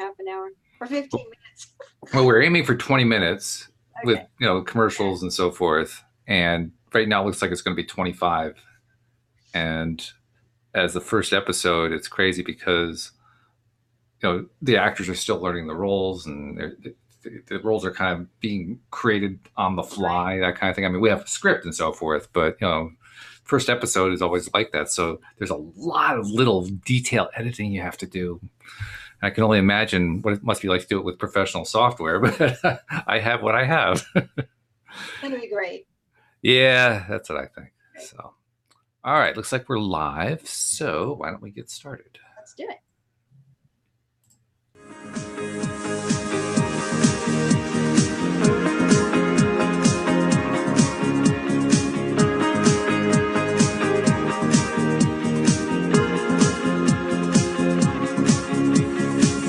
half an hour or 15 minutes? Well, we're aiming for 20 minutes with, Okay. commercials and so forth. And right now it looks like it's going to be 25. And as the first episode, it's crazy because, the actors are still learning the roles, and the roles are kind of being created on the fly, that kind of thing. I mean, we have a script and so forth, but, first episode is always like that. So there's a lot of little detail editing you have to do. I can only imagine what it must be like to do it with professional software, but I have what I have. It's going to be great. Yeah, that's what I think. So, all right, looks like we're live. So why don't we get started? Let's do it.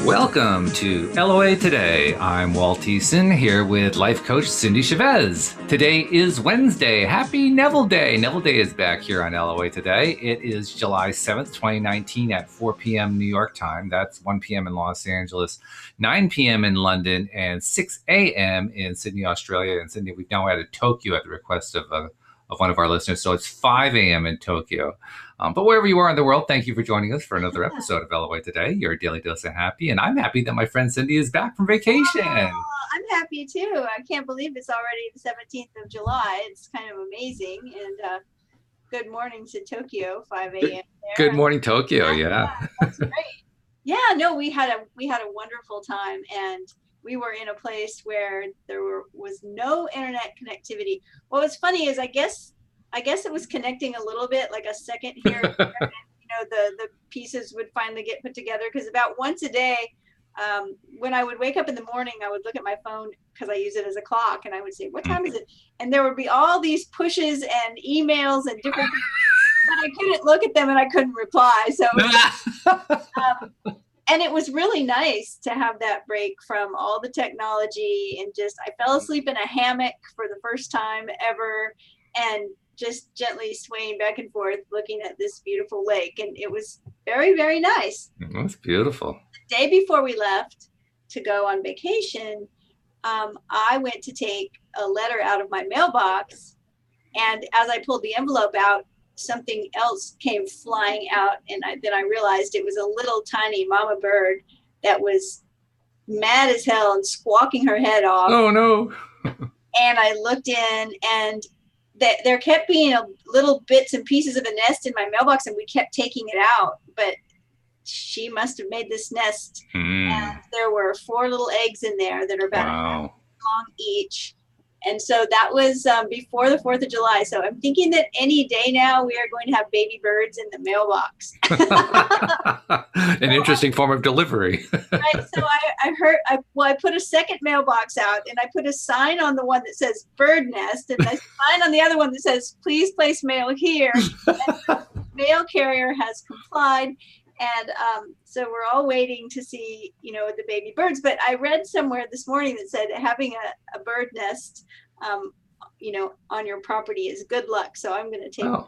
Welcome to LOA Today. I'm Walt Eason here with life coach Cindie Chavez. Today is Wednesday. Happy Neville Day. Neville Day is back here on LOA Today. It is July 7th, 2019 at 4 p.m. New York time. That's 1 p.m. in Los Angeles, 9 p.m. in London, and 6 a.m. in Sydney, Australia. And Sydney, we've now added Tokyo at the request of one of our listeners. So it's 5 a.m. in Tokyo. But wherever you are in the world, thank you for joining us for another episode of LOA Today, your daily dose of happy. And I'm happy that my friend Cindie is back from vacation. Oh, I'm happy too. I can't believe it's already the 17th of July. It's kind of amazing. And good morning to Tokyo, 5 a.m. there. Good morning, Tokyo. Yeah. That's great. Yeah, no, we had a wonderful time, and we were in a place where there was no internet connectivity. What was funny is I guess it was connecting a little bit, like a second here and there, and, the pieces would finally get put together, because about once a day, when I would wake up in the morning, I would look at my phone because I use it as a clock, and I would say, what time is it? And there would be all these pushes and emails and different things, but I couldn't look at them and I couldn't reply. So and it was really nice to have that break from all the technology, and just I fell asleep in a hammock for the first time ever, and just gently swaying back and forth looking at this beautiful lake. And it was very, very nice. That's beautiful. The day before we left to go on vacation, I went to take a letter out of my mailbox, and as I pulled the envelope out, something else came flying out, and then I realized it was a little tiny mama bird that was mad as hell and squawking her head off. Oh no. And I looked in, and there kept being little bits and pieces of a nest in my mailbox, and we kept taking it out, but she must have made this nest. And there were 4 little eggs in there that are about a half long each. And so that was before the 4th of July. So I'm thinking that any day now we are going to have baby birds in the mailbox. An interesting form of delivery. Right. So I put a second mailbox out, and I put a sign on the one that says bird nest, and a sign on the other one that says, please place mail here. And the mail carrier has complied. And so we're all waiting to see, the baby birds. But I read somewhere this morning that said having a bird nest, on your property is good luck. So I'm going to take it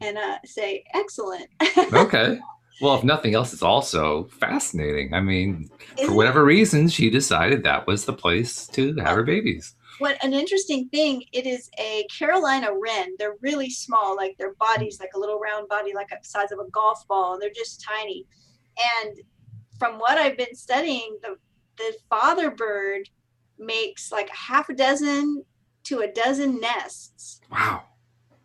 and say, excellent. Okay. Well, if nothing else, it's also fascinating. I mean, for whatever reason, she decided that was the place to have her babies. What an interesting thing. It is a Carolina wren. They're really small, like their body's like a little round body, like the size of a golf ball. They're just tiny. And from what I've been studying, the father bird makes like half a dozen to a dozen nests. Wow.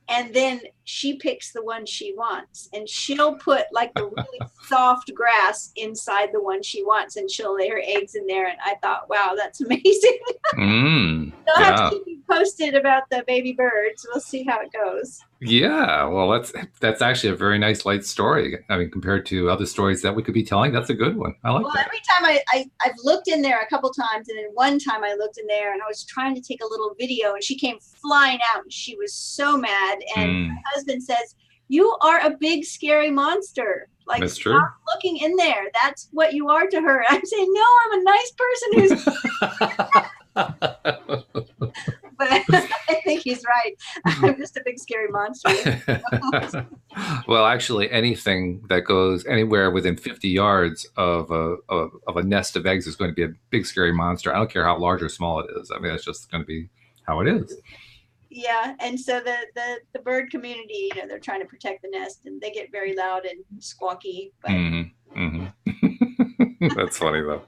And then she picks the one she wants, and she'll put like the really soft grass inside the one she wants, and she'll lay her eggs in there. And I thought, wow, that's amazing. I'll have to keep you posted about the baby birds. We'll see how it goes. Yeah, well, that's actually a very nice light story. I mean, compared to other stories that we could be telling, that's a good one. I like that. Every time I've looked in there a couple times, and then one time I looked in there and I was trying to take a little video, and she came flying out, and she was so mad. And my husband says, you are a big, scary monster. Like, that's true. Stop looking in there. That's what you are to her. And I'm saying, no, I'm a nice person who's... But I think he's right. I'm just a big scary monster. Well, actually, anything that goes anywhere within 50 yards of a nest of eggs is going to be a big scary monster. I don't care how large or small it is. I mean, that's just going to be how it is. Yeah, and so the bird community, they're trying to protect the nest, and they get very loud and squawky. But That's funny though.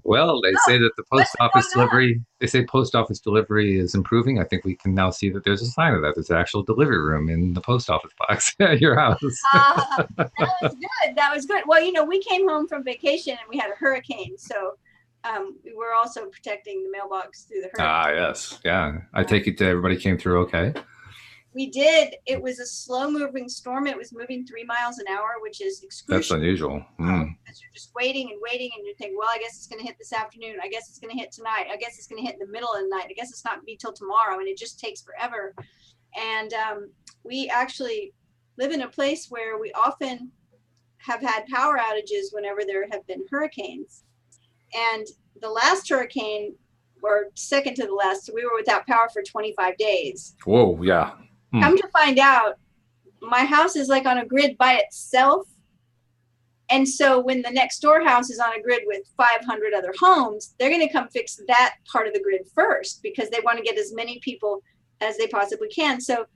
Well, they say that the what's post office going on? delivery. They say post office delivery is improving. I think we can now see that there's a sign of that. There's an actual delivery room in the post office box at your house. That was good. That was good. Well, we came home from vacation and we had a hurricane, so we were also protecting the mailbox through the hurricane. Yes, yeah. I take it that everybody came through okay. We did. It was a slow-moving storm. It was moving 3 miles an hour, which is That's excruciating. unusual. Because you're just waiting and waiting, and you think, well, I guess it's going to hit this afternoon. I guess it's going to hit tonight. I guess it's going to hit in the middle of the night. I guess it's not going to be till tomorrow, and it just takes forever. And we actually live in a place where we often have had power outages whenever there have been hurricanes. And the last hurricane, or second to the last, we were without power for 25 days. Whoa, yeah. Come to find out, my house is like on a grid by itself. And so when the next door house is on a grid with 500 other homes, they're going to come fix that part of the grid first because they want to get as many people as they possibly can. So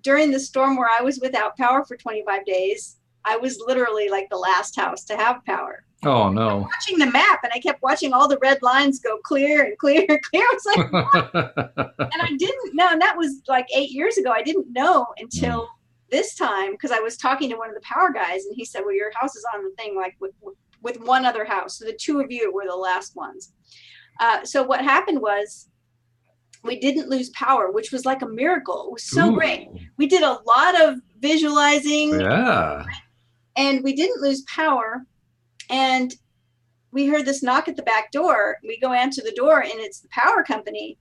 during the storm where I was without power for 25 days, I was literally like the last house to have power. Oh, no. I kept watching the map, and I kept watching all the red lines go clear and clear and clear. I was like, what? And I didn't know, and that was like 8 years ago. I didn't know until this time, because I was talking to one of the power guys, and he said, well, your house is on the thing like with one other house. So the two of you were the last ones. So what happened was we didn't lose power, which was like a miracle. It was so great. We did a lot of visualizing. Yeah. And we didn't lose power. And we heard this knock at the back door. We go answer the door, and it's the power company.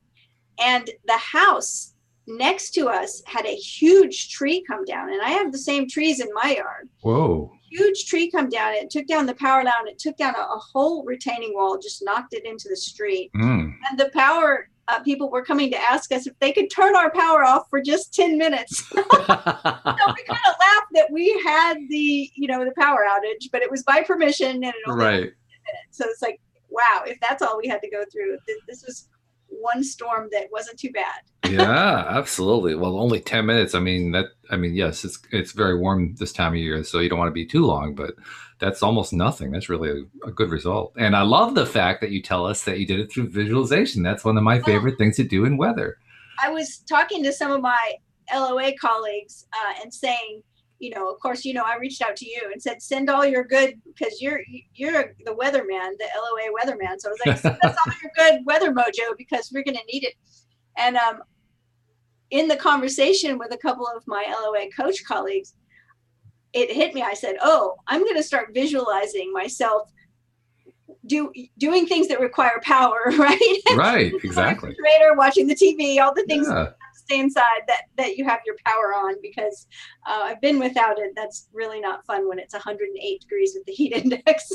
And the house next to us had a huge tree come down. And I have the same trees in my yard. Whoa. Huge tree come down. It took down the power line. It took down a whole retaining wall, just knocked it into the street. And the power people were coming to ask us if they could turn our power off for just 10 minutes. So we kind of laughed that we had the power outage, but it was by permission, and it only Right. 10 minutes. So it's like, wow, if that's all we had to go through, this was one storm that wasn't too bad. Yeah, absolutely. Well, only 10 minutes. I mean, yes, it's very warm this time of year, so you don't want to be too long, but that's almost nothing. That's really a good result. And I love the fact that you tell us that you did it through visualization. That's one of my favorite things to do in weather. I was talking to some of my LOA colleagues and saying, of course, I reached out to you and said, send all your good, because you're the weatherman, the LOA weatherman. So I was like, send us all your good weather mojo, because we're going to need it. And in the conversation with a couple of my LOA coach colleagues, it hit me. I said, oh, I'm going to start visualizing myself doing things that require power, right? Right, exactly. Refrigerator, watching the TV, all the things that you have to stay inside that you have your power on, because I've been without it. That's really not fun when it's 108 degrees with the heat index.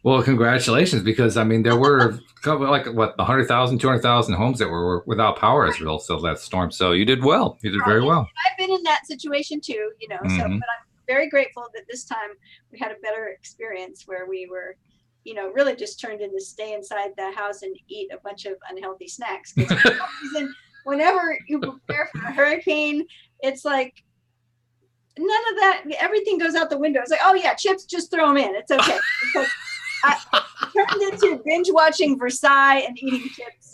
Well, congratulations, because there were like 100,000, 200,000 homes that were without power as a result of that storm. So you did well. You did very well. I've been in that situation too, so, but I'm very grateful that this time we had a better experience where we were, really just turned into stay inside the house and eat a bunch of unhealthy snacks. Whenever you prepare for a hurricane, it's like none of that, everything goes out the window. It's like, oh yeah, chips, just throw them in. It's okay. Because I turned into binge watching Versailles and eating chips.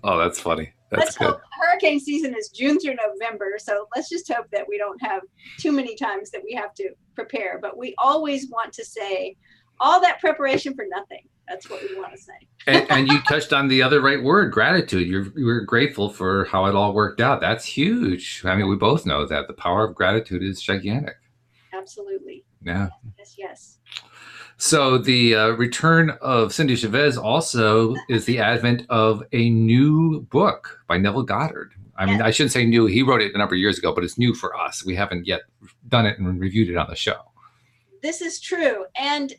Oh, that's funny. That's good. Hope hurricane season is June through November. So let's just hope that we don't have too many times that we have to prepare. But we always want to say all that preparation for nothing. That's what we want to say. and you touched on the other right word, gratitude. You're grateful for how it all worked out. That's huge. We both know that the power of gratitude is gigantic. Absolutely. Yeah. Yes. So the return of Cindie Chavez also is the advent of a new book by Neville Goddard. I shouldn't say new. He wrote it a number of years ago, but it's new for us. We haven't yet done it and reviewed it on the show. This is true. And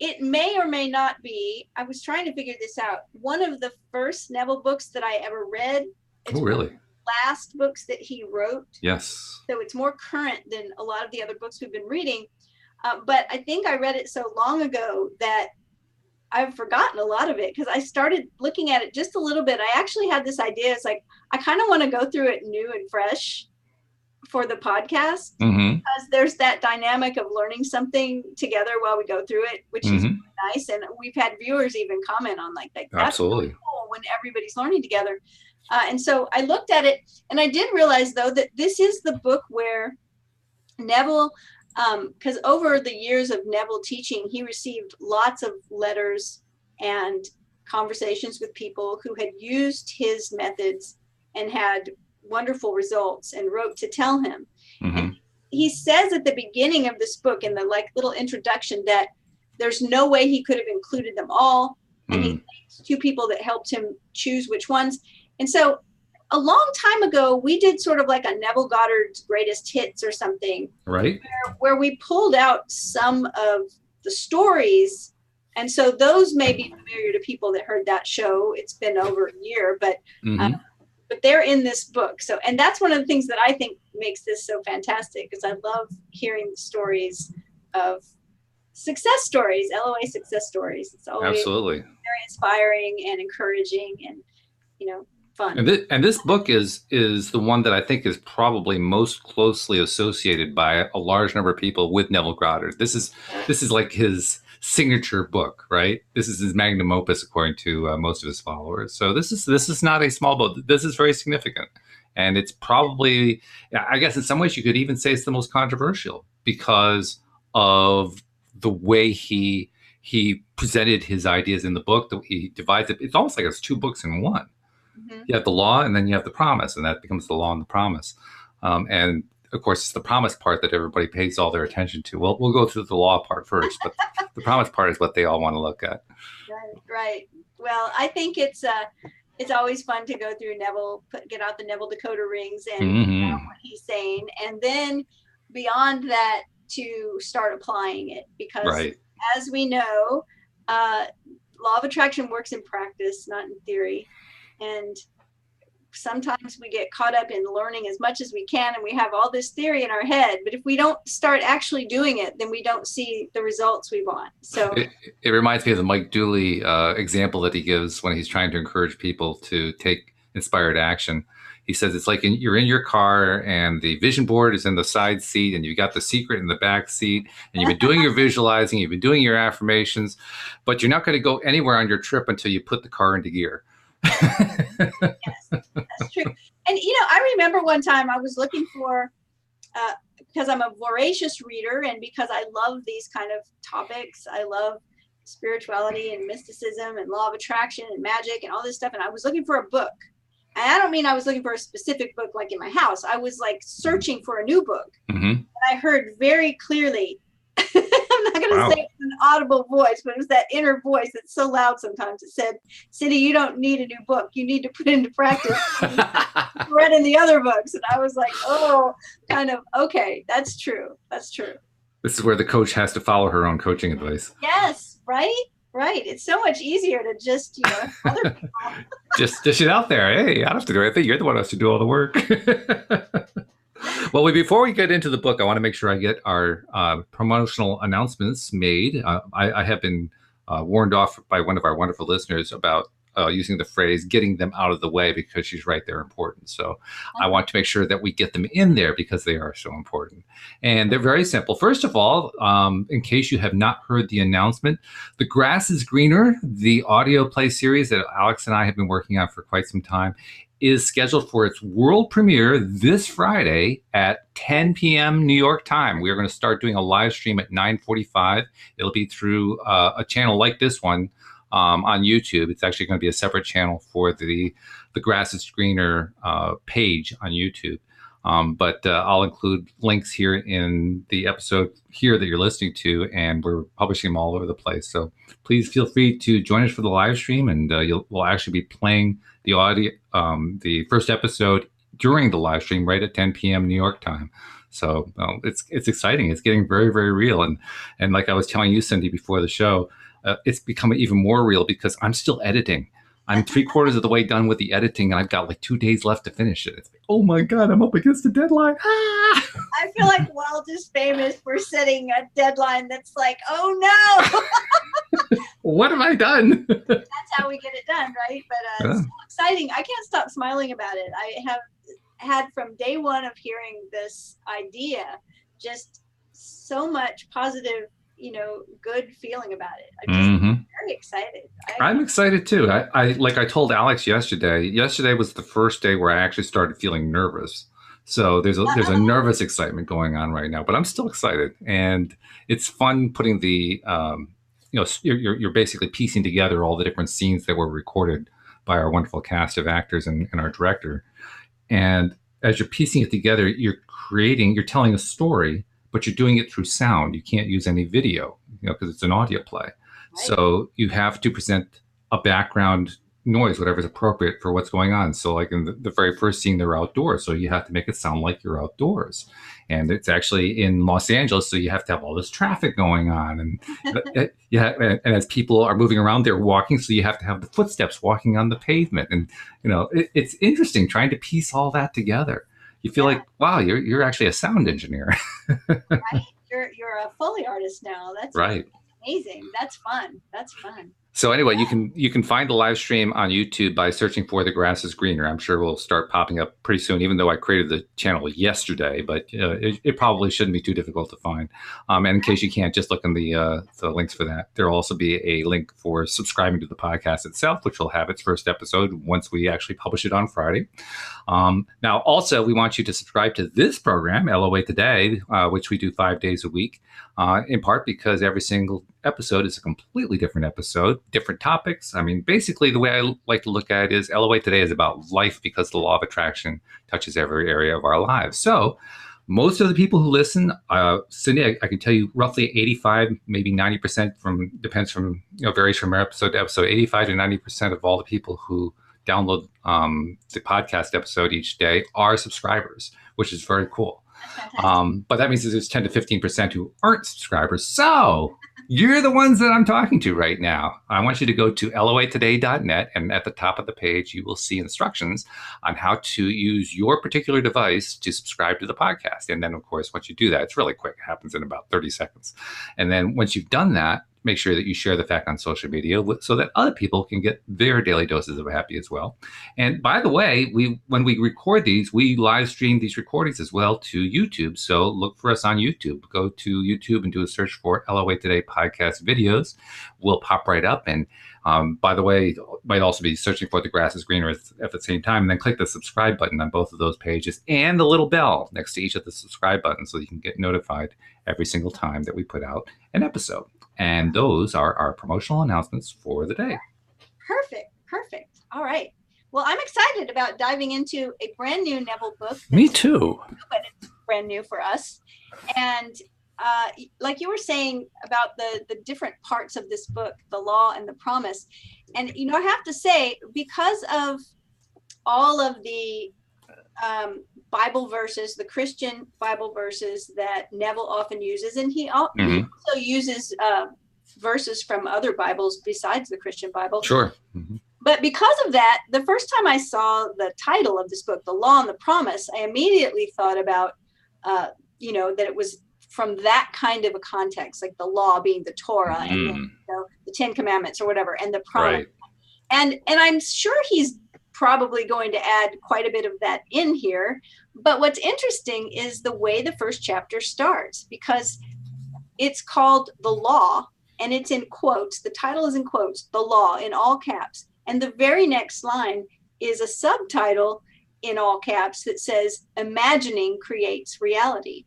it may or may not be. I was trying to figure this out. One of the first Neville books that I ever read. It's Oh, really? last books that he wrote. Yes. So it's more current than a lot of the other books we've been reading. But I think I read it so long ago that I've forgotten a lot of it, because I started looking at it just a little bit. I actually had this idea. It's like, I kind of want to go through it new and fresh for the podcast, because there's that dynamic of learning something together while we go through it, which is really nice. And we've had viewers even comment on like that's absolutely really cool when everybody's learning together. And so I looked at it, and I did realize, though, that this is the book where Neville, because over the years of Neville teaching, he received lots of letters and conversations with people who had used his methods and had wonderful results and wrote to tell him. And he says at the beginning of this book, in the like little introduction, that there's no way he could have included them all. And he thanks two people that helped him choose which ones. And so a long time ago, we did sort of like a Neville Goddard's greatest hits or something, right? Where we pulled out some of the stories. And so those may be familiar to people that heard that show. It's been over a year, but they're in this book. So, and that's one of the things that I think makes this so fantastic, because I love hearing the stories of success stories, LOA success stories. It's always absolutely very inspiring and encouraging, and, you know, fun. And this book is the one that I think is probably most closely associated by a large number of people with Neville Goddard. This is like his signature book, right? This is his magnum opus, according to most of his followers. So this is not a small book. This is very significant, and it's probably, I guess, in some ways you could even say it's the most controversial, because of the way he presented his ideas in the book. That he divides it. It's almost like it's two books in one. You have the law, and then you have the promise, and that becomes the law and the promise. And of course, it's the promise part that everybody pays all their attention to. Well, we'll go through the law part first, but the promise part is what they all want to look at. Right. Well, I think it's always fun to go through Neville, get out the Neville decoder rings and figure out what he's saying, and then beyond that, to start applying it, because as we know, law of attraction works in practice, not in theory. And sometimes we get caught up in learning as much as we can, and we have all this theory in our head, but if we don't start actually doing it, then we don't see the results we want. So it reminds me of the Mike Dooley example that he gives when he's trying to encourage people to take inspired action. He says it's like you're in your car, and the vision board is in the side seat, and you got the secret in the back seat, and you've been doing your visualizing, you've been doing your affirmations, but you're not going to go anywhere on your trip until you put the car into gear. Yes, that's true. And, you know, I remember one time I was looking for, because I'm a voracious reader, and because I love these kind of topics, I love spirituality and mysticism and law of attraction and magic and all this stuff. And I was looking for a book. And I don't mean I was looking for a specific book like in my house. I was like searching for a new book. And I heard very clearly, I'm not going to say it's an audible voice, but it was that inner voice that's so loud sometimes. It said, Cindie, you don't need a new book. You need to put it into practice. Read in the other books. And I was like, oh, kind of, okay, that's true. That's true. This is where the coach has to follow her own coaching advice. Yes, right? Right. It's so much easier to just, you know, other people. just dish it out there. Hey, I don't have to do anything. You're the one who has to do all the work. Well, before we get into the book, I want to make sure I get our promotional announcements made. I have been warned off by one of our wonderful listeners about using the phrase "getting them out of the way," because she's right, they're important. So I want to make sure that we get them in there because they are so important. And they're very simple. First of all, in case you have not heard the announcement, The Grass is Greener, the audio play series that Alex and I have been working on for quite some time, is scheduled for its world premiere this Friday at 10 p.m. New York time. We are going to start doing a live stream at 9:45. It'll be through a channel like this one on YouTube. It's actually going to be a separate channel for the Grass is Greener page on YouTube. But I'll include links here in the episode here that you're listening to, and we're publishing them all over the place. So please feel free to join us for the live stream, and we'll actually be playing the audio, the first episode during the live stream right at 10 p.m. New York time. So it's exciting. It's getting very, very real. And like I was telling you, Cindie, before the show, it's becoming even more real because I'm still editing. I'm 3/4 of the way done with the editing, and I've got like 2 days left to finish it. It's like, oh my God, I'm up against the deadline. Ah! I feel like Walt is famous for setting a deadline that's like, oh no. What have I done? That's how we get it done, right? But it's so exciting. I can't stop smiling about it. I have had from day one of hearing this idea just so much positive, good feeling about it. I'm just very excited. I'm excited too. I like I told Alex yesterday. Yesterday was the first day where I actually started feeling nervous. So there's a nervous excitement going on right now, but I'm still excited, and it's fun putting the you're basically piecing together all the different scenes that were recorded by our wonderful cast of actors and our director. And as you're piecing it together, you're telling a story, but you're doing it through sound. You can't use any video, because it's an audio play. Right. So you have to present a background noise, whatever's appropriate for what's going on. So like in the very first scene, they're outdoors. So you have to make it sound like you're outdoors. And it's actually in Los Angeles. So you have to have all this traffic going on. And and as people are moving around, they're walking. So you have to have the footsteps walking on the pavement. And, it's interesting trying to piece all that together. You feel like, wow, you're actually a sound engineer. Right. You're a Foley artist now. That's right. Amazing. That's fun. So anyway, you can find the live stream on YouTube by searching for The Grass is Greener. I'm sure we'll start popping up pretty soon, even though I created the channel yesterday, but it probably shouldn't be too difficult to find. And in case you can't, just look in the links for that. There'll also be a link for subscribing to the podcast itself, which will have its first episode once we actually publish it on Friday. Now, also, we want you to subscribe to this program, LOA Today, which we do 5 days a week, in part because every single episode is a completely different episode, different topics. I mean, basically, the way I like to look at it is LOA Today is about life because the law of attraction touches every area of our lives. So most of the people who listen, Cindie, I can tell you roughly 85, maybe 90% varies from episode to episode, 85 to 90% of all the people who download the podcast episode each day are subscribers, which is very cool. But that means there's 10 to 15% who aren't subscribers. So you're the ones that I'm talking to right now. I want you to go to loatoday.net, and at the top of the page, you will see instructions on how to use your particular device to subscribe to the podcast. And then, of course, once you do that, it's really quick. It happens in about 30 seconds. And then once you've done that, make sure that you share the fact on social media so that other people can get their daily doses of happy as well. And by the way, when we record these, we live stream these recordings as well to YouTube. So look for us on YouTube. Go to YouTube and do a search for LOA Today podcast videos. We'll pop right up. And by the way, might also be searching for The Grass is Greener at the same time. And then click the subscribe button on both of those pages and the little bell next to each of the subscribe buttons so you can get notified every single time that we put out an episode. And those are our promotional announcements for the day. Perfect. All right. Well, I'm excited about diving into a brand new Neville book. Me too. But it's brand new for us. And like you were saying about the different parts of this book, the law and the promise. And, I have to say, because of all of the Bible verses, the Christian Bible verses that Neville often uses, and he also uses verses from other Bibles besides the Christian Bible. Sure. Mm-hmm. But because of that, the first time I saw the title of this book, The Law and the Promise, I immediately thought about, that it was from that kind of a context, like the law being the Torah and then, the 10 Commandments or whatever, and the promise. Right. And I'm sure he's probably going to add quite a bit of that in here. But what's interesting is the way the first chapter starts, because it's called The Law, and it's in quotes. The title is in quotes, The Law, in all caps. And the very next line is a subtitle in all caps that says, Imagining Creates Reality.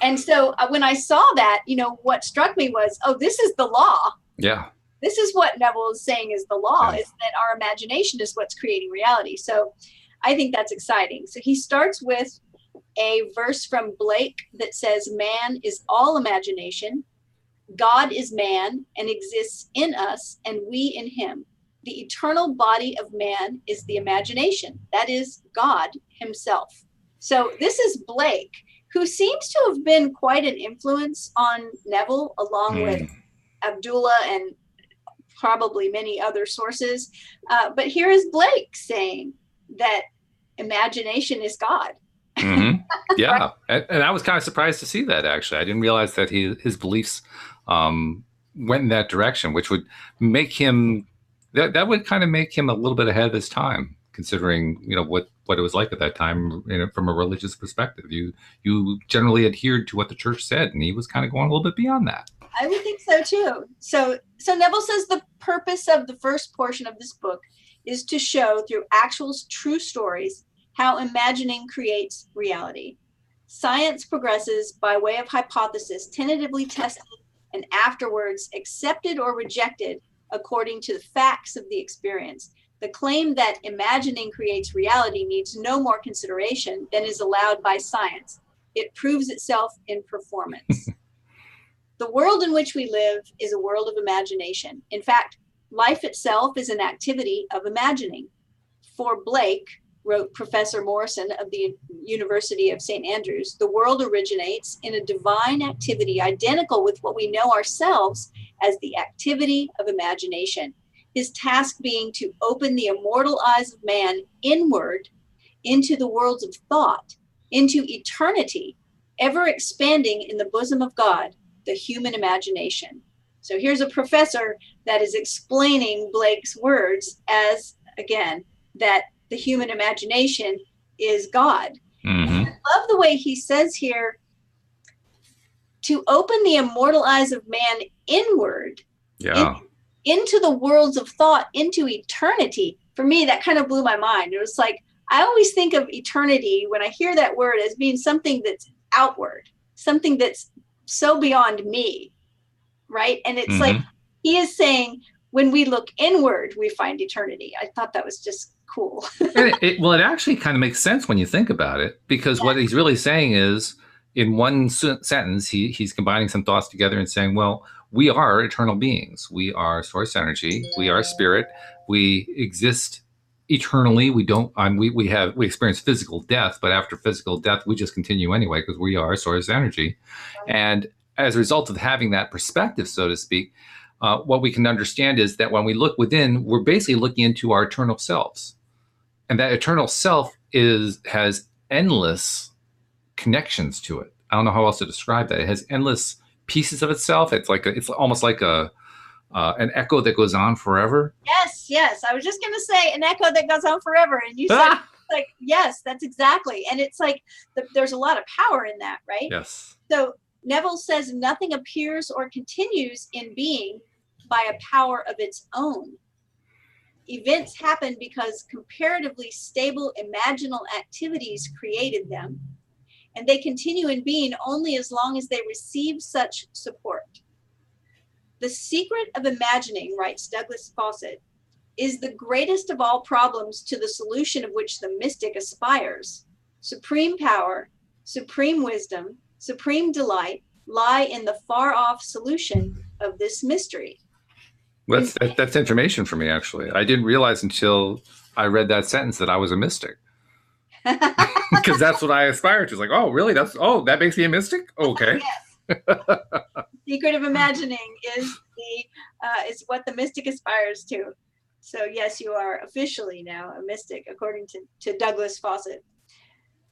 And so when I saw that, what struck me was, this is the law. Yeah. This is what Neville is saying is the law, is that our imagination is what's creating reality. So I think that's exciting. So he starts with a verse from Blake that says, man is all imagination. God is man and exists in us, and we in him. The eternal body of man is the imagination. That is God himself. So this is Blake. who seems to have been quite an influence on Neville, along with Abdullah and probably many other sources. But here is Blake saying that imagination is God. Mm-hmm. Yeah. Right? And I was kind of surprised to see that, actually. I didn't realize that his beliefs went in that direction, which would make him, that would kind of make him a little bit ahead of his time, considering, what it was like at that time, from a religious perspective. You generally adhered to what the church said, and he was kind of going a little bit beyond that. I would think so too. So Neville says the purpose of the first portion of this book is to show through actual true stories how imagining creates reality. Science progresses by way of hypothesis, tentatively tested and afterwards accepted or rejected according to the facts of the experience. The claim that imagining creates reality needs no more consideration than is allowed by science. It proves itself in performance. The world in which we live is a world of imagination. In fact, life itself is an activity of imagining. For Blake, wrote Professor Morrison of the University of St. Andrews, the world originates in a divine activity identical with what we know ourselves as the activity of imagination. His task being to open the immortal eyes of man inward into the worlds of thought, into eternity, ever expanding in the bosom of God, the human imagination. So here's a professor that is explaining Blake's words as, again, that the human imagination is God. Mm-hmm. And I love the way he says here, to open the immortal eyes of man inward, into the worlds of thought, into eternity. For me, that kind of blew my mind. It was like, I always think of eternity when I hear that word as being something that's outward, something that's so beyond me, right? And it's like, he is saying, when we look inward, we find eternity. I thought that was just cool. It actually kind of makes sense when you think about it, because what he's really saying is, in one sentence, he's combining some thoughts together and saying, well, we are eternal beings. We are source energy. We are spirit. We exist eternally. We don't. We experience physical death, but after physical death, we just continue anyway because we are source energy. And as a result of having that perspective, so to speak, what we can understand is that when we look within, we're basically looking into our eternal selves, and that eternal self has endless connections to it. I don't know how else to describe that. It has endless pieces of itself. It's almost like an echo that goes on forever. Yes. I was just going to say an echo that goes on forever. And you said, like, yes, that's exactly. And it's like, there's a lot of power in that, right? Yes. So Neville says nothing appears or continues in being by a power of its own. Events happen because comparatively stable imaginal activities created them, and they continue in being only as long as they receive such support. The secret of imagining, writes Douglas Fawcett, is the greatest of all problems to the solution of which the mystic aspires. Supreme power, supreme wisdom, supreme delight lie in the far-off solution of this mystery. That's information for me, actually. I didn't realize until I read that sentence that I was a mystic. Because that's what I aspire to. It's like, oh, really? That makes me a mystic? Okay. Yes. Secret of imagining is what the mystic aspires to. So yes, you are officially now a mystic, according to Douglas Fawcett.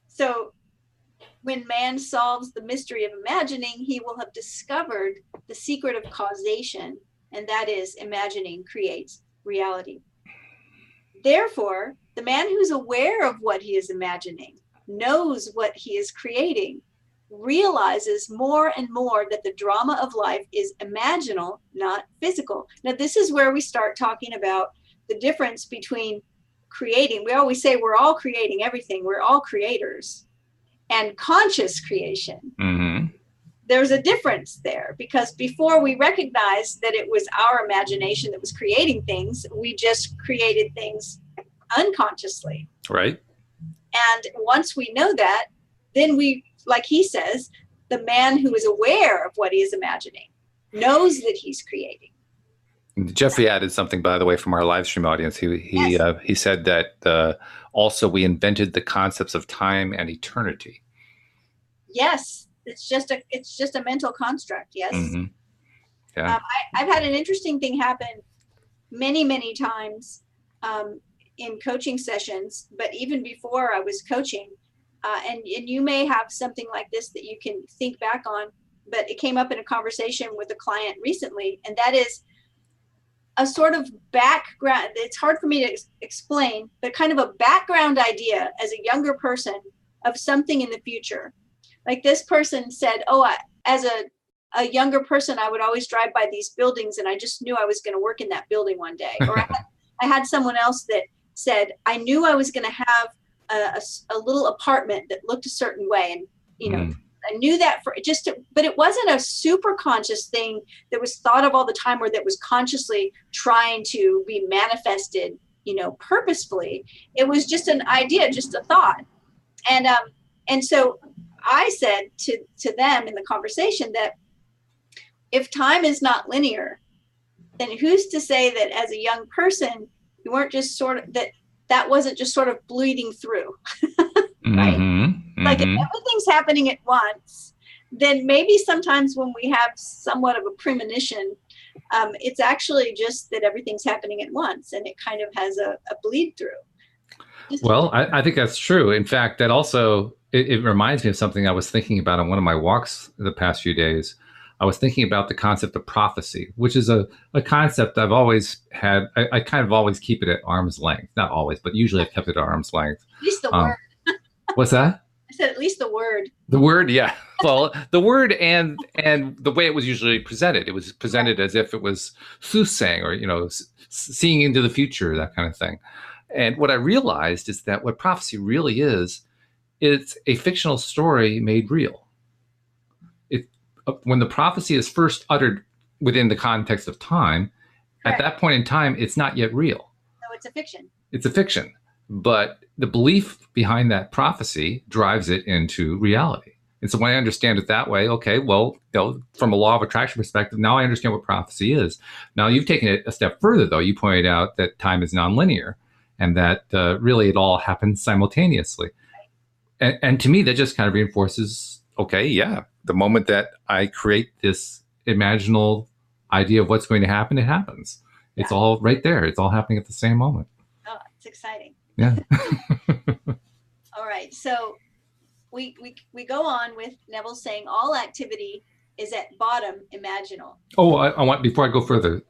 So when man solves the mystery of imagining, he will have discovered the secret of causation, and that is, imagining creates reality. Therefore, the man who's aware of what he is imagining, knows what he is creating, realizes more and more that the drama of life is imaginal, not physical. Now, this is where we start talking about the difference between creating. We always say we're all creating everything. We're all creators. And conscious creation. Mm-hmm. There's a difference there, because before we recognized that it was our imagination that was creating things, we just created things unconsciously. Right. And once we know that, then we, like he says, the man who is aware of what he is imagining knows that he's creating. Jeffrey added something, by the way, from our live stream audience. He said that also we invented the concepts of time and eternity. Yes, it's just a mental construct. Yes. Mm-hmm. Yeah. I've had an interesting thing happen many times in coaching sessions, but even before I was coaching, and you may have something like this that you can think back on, but it came up in a conversation with a client recently, and that is a sort of background. It's hard for me to explain, but kind of a background idea as a younger person of something in the future. Like this person said, oh, as a younger person, I would always drive by these buildings and I just knew I was going to work in that building one day. Or I had someone else that said, I knew I was going to have a little apartment that looked a certain way. And, you know, I knew that but it wasn't a super conscious thing that was thought of all the time or that was consciously trying to be manifested, you know, purposefully. It was just an idea, just a thought. And so I said to them in the conversation that if time is not linear, then who's to say that as a young person, you weren't just sort of, that wasn't just sort of bleeding through, right? Mm-hmm. Like if everything's happening at once, then maybe sometimes when we have somewhat of a premonition, it's actually just that everything's happening at once and it kind of has a bleed through. Well, I think that's true. In fact, that also, it reminds me of something I was thinking about on one of my walks the past few days. I was thinking about the concept of prophecy, which is a concept I've always had. I kind of always keep it at arm's length. Not always, but usually I've kept it at arm's length. At least the word. What's that? I said at least the word. The word, yeah. Well, the word and the way it was usually presented. It was presented as if it was soothsaying or, you know, seeing into the future, that kind of thing. And what I realized is that what prophecy really is, it's a fictional story made real. When the prophecy is first uttered within the context of time, at that point in time, it's not yet real. No, it's a fiction. It's a fiction. But the belief behind that prophecy drives it into reality. And so when I understand it that way, okay, well, you know, from a law of attraction perspective, now I understand what prophecy is. Now you've taken it a step further, though. You pointed out that time is nonlinear and that really it all happens simultaneously. And to me, that just kind of reinforces, okay, yeah, the moment that I create this imaginal idea of what's going to happen, it happens. Yeah. It's all right there. It's all happening at the same moment. Oh, it's exciting. Yeah. All right. So we go on with Neville saying all activity is at bottom imaginal. Oh, I want, before I go further,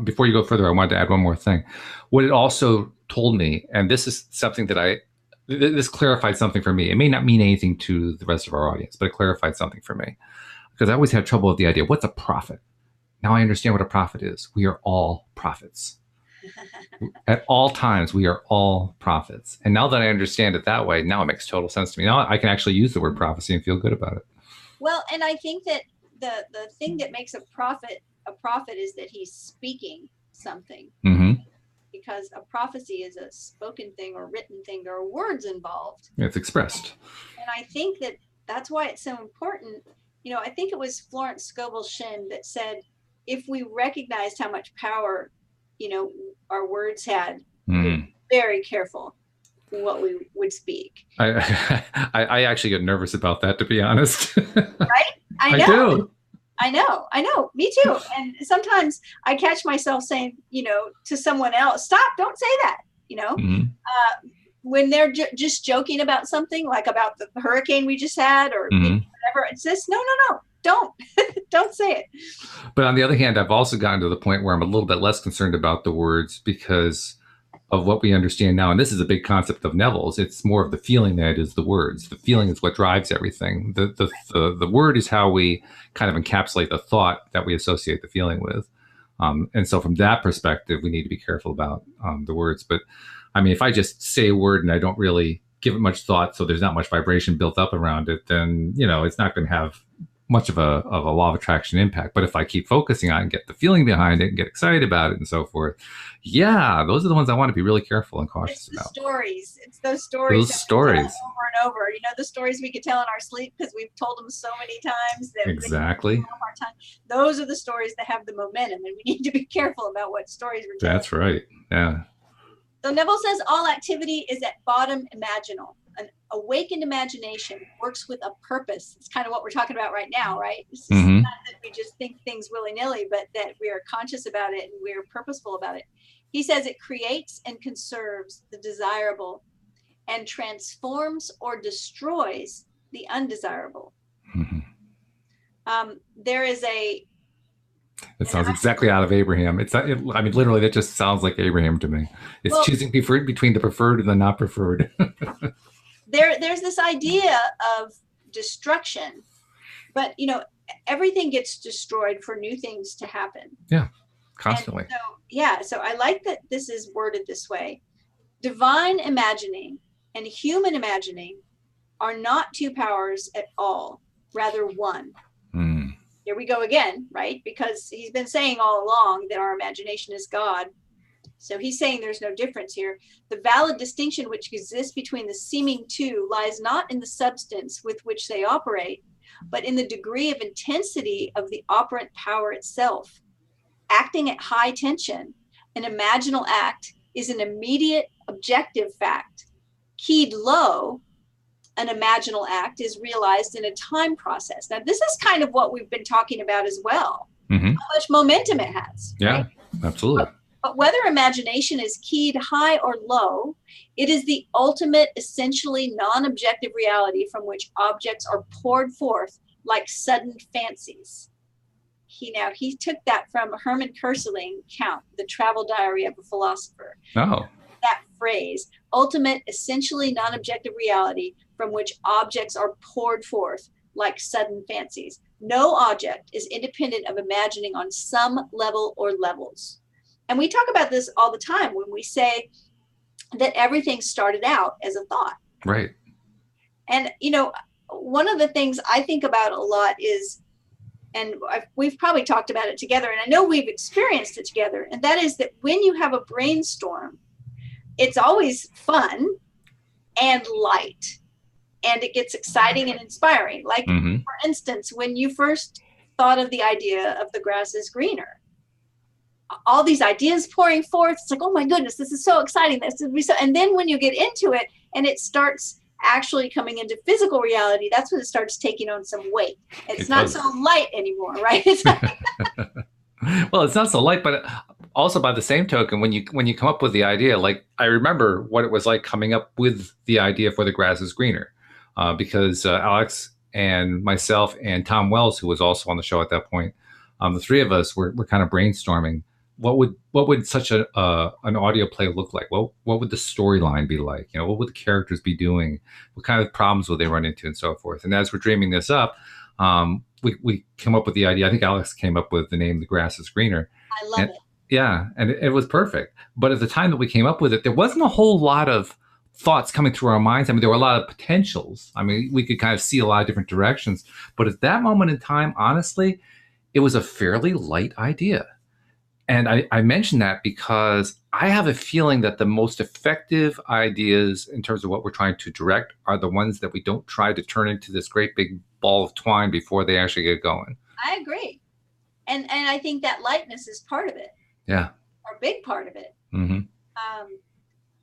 before you go further, I wanted to add one more thing. What it also told me, and this is something that this clarified something for me. It may not mean anything to the rest of our audience, but it clarified something for me. Because I always had trouble with the idea, what's a prophet? Now I understand what a prophet is. We are all prophets. At all times, we are all prophets. And now that I understand it that way, now it makes total sense to me. Now I can actually use the word prophecy and feel good about it. Well, and I think that the thing that makes a prophet is that he's speaking something. Mm-hmm. Because a prophecy is a spoken thing or written thing. There are words involved. It's expressed. And I think that that's why it's so important. You know, I think it was Florence Scovel Shinn that said, if we recognized how much power, you know, our words had, we'd be very careful what we would speak. I actually get nervous about that, to be honest. Right? I know. I do. I know. Me too. And sometimes I catch myself saying, you know, to someone else, stop, don't say that, you know, when they're just joking about something like about the hurricane we just had or whatever. It's just, no, don't say it. But on the other hand, I've also gotten to the point where I'm a little bit less concerned about the words because of what we understand now. And this is a big concept of Neville's. It's more of the feeling than it is the words. The feeling is what drives everything. The word is how we kind of encapsulate the thought that we associate the feeling with. And so from that perspective, we need to be careful about the words. But I mean, if I just say a word and I don't really give it much thought, so there's not much vibration built up around it, then, you know, it's not going to have much of a law of attraction impact. But if I keep focusing on it and get the feeling behind it and get excited about it and so forth, yeah, those are the ones I want to be really careful and cautious about. It's those stories. Those stories. Over and over. You know, the stories we could tell in our sleep because we've told them so many times. That exactly. Those are the stories that have the momentum, and we need to be careful about what stories we're telling. That's right. Yeah. So Neville says all activity is at bottom imaginal. awakened imagination works with a purpose. It's kind of what we're talking about right now, right? It's just Mm-hmm. not that we just think things willy-nilly, but that we are conscious about it and we're purposeful about it. He says it creates and conserves the desirable and transforms or destroys the undesirable. Mm-hmm. There is a... It sounds exactly out of Abraham. I mean, literally, that just sounds like Abraham to me. It's choosing between the preferred and the not preferred. There's this idea of destruction, but everything gets destroyed for new things to happen. Yeah, constantly. So I like that this is worded this way. Divine imagining and human imagining are not two powers at all, rather one. Mm. Here we go again, right? Because he's been saying all along that our imagination is God. So he's saying there's no difference here. The valid distinction which exists between the seeming two lies not in the substance with which they operate, but in the degree of intensity of the operant power itself. Acting at high tension, an imaginal act is an immediate objective fact. Keyed low, an imaginal act is realized in a time process. Now, this is kind of what we've been talking about as well. Mm-hmm. How much momentum it has. Yeah, right? Absolutely. But whether imagination is keyed high or low, it is the ultimate, essentially non-objective reality from which objects are poured forth like sudden fancies. He took that from Hermann Kerseling, Count, The Travel Diary of a Philosopher. Oh. That phrase, ultimate, essentially non-objective reality from which objects are poured forth like sudden fancies. No object is independent of imagining on some level or levels. And we talk about this all the time when we say that everything started out as a thought. Right. And, one of the things I think about a lot is, and we've probably talked about it together, and I know we've experienced it together, and that is that when you have a brainstorm, it's always fun and light, and it gets exciting and inspiring. Like, for instance, when you first thought of the idea of the grass is greener, all these ideas pouring forth, it's like, oh my goodness, this is so exciting. This would be so. And then when you get into it and it starts actually coming into physical reality, that's when it starts taking on some weight. It's not so light anymore, right? Well, it's not so light, but also by the same token, when you come up with the idea, like I remember what it was like coming up with the idea for the grass is greener, because Alex and myself and Tom Wells, who was also on the show at that point, the three of us were kind of brainstorming what would such an audio play look like? What would the storyline be like? What would the characters be doing? What kind of problems would they run into, and so forth? And as we're dreaming this up, we come up with the idea. I think Alex came up with the name "The Grass Is Greener." I love it. Yeah, and it was perfect. But at the time that we came up with it, there wasn't a whole lot of thoughts coming through our minds. I mean, there were a lot of potentials. I mean, we could kind of see a lot of different directions. But at that moment in time, honestly, it was a fairly light idea. And I mention that because I have a feeling that the most effective ideas in terms of what we're trying to direct are the ones that we don't try to turn into this great big ball of twine before they actually get going. I agree. And I think that lightness is part of it. Yeah. Or a big part of it.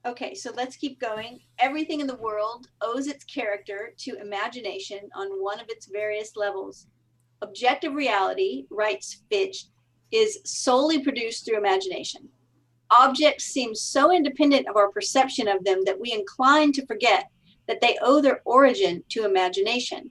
Okay, so let's keep going. Everything in the world owes its character to imagination on one of its various levels. Objective reality, writes Fitch, is solely produced through imagination. Objects seem so independent of our perception of them that we incline to forget that they owe their origin to imagination.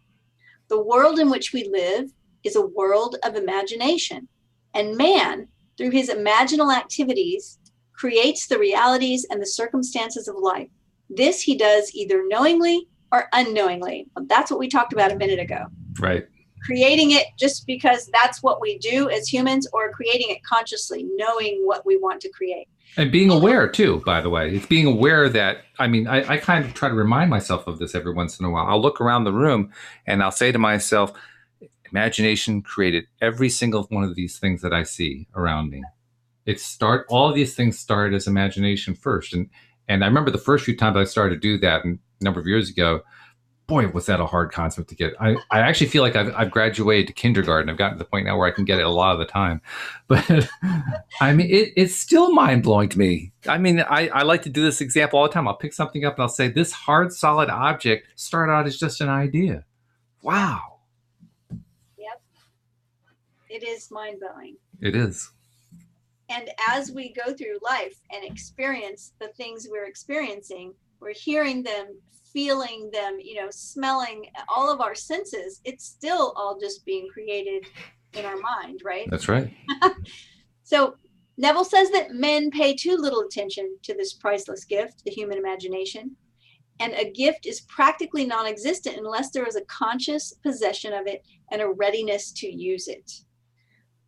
The world in which we live is a world of imagination, and man, through his imaginal activities, creates the realities and the circumstances of life. This he does either knowingly or unknowingly. That's what we talked about a minute ago. Right. Creating it just because that's what we do as humans, or creating it consciously, knowing what we want to create. And being aware too, by the way. It's being aware that, I kind of try to remind myself of this every once in a while. I'll look around the room and I'll say to myself, imagination created every single one of these things that I see around me. All of these things started as imagination first. And I remember the first few times I started to do that, a number of years ago, boy, was that a hard concept to get. I actually feel like I've graduated to kindergarten. I've gotten to the point now where I can get it a lot of the time. But I mean, it's still mind blowing to me. I mean, I like to do this example all the time. I'll pick something up and I'll say, this hard, solid object started out as just an idea. Wow. Yep. It is mind blowing. It is. And as we go through life and experience the things we're experiencing, we're hearing them, feeling them, smelling, all of our senses, it's still all just being created in our mind, right? That's right. So Neville says that men pay too little attention to this priceless gift, the human imagination. And a gift is practically non-existent unless there is a conscious possession of it and a readiness to use it.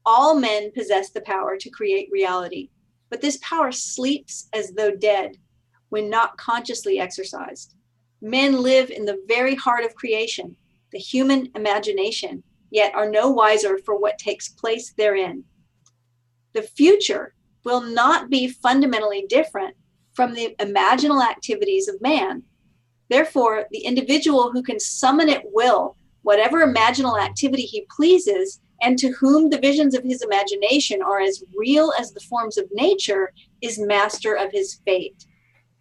All men possess the power to create reality, but this power sleeps as though dead when not consciously exercised. Men live in the very heart of creation, the human imagination, yet are no wiser for what takes place therein. The future will not be fundamentally different from the imaginal activities of man. Therefore, the individual who can summon at will whatever imaginal activity he pleases, and to whom the visions of his imagination are as real as the forms of nature, is master of his fate.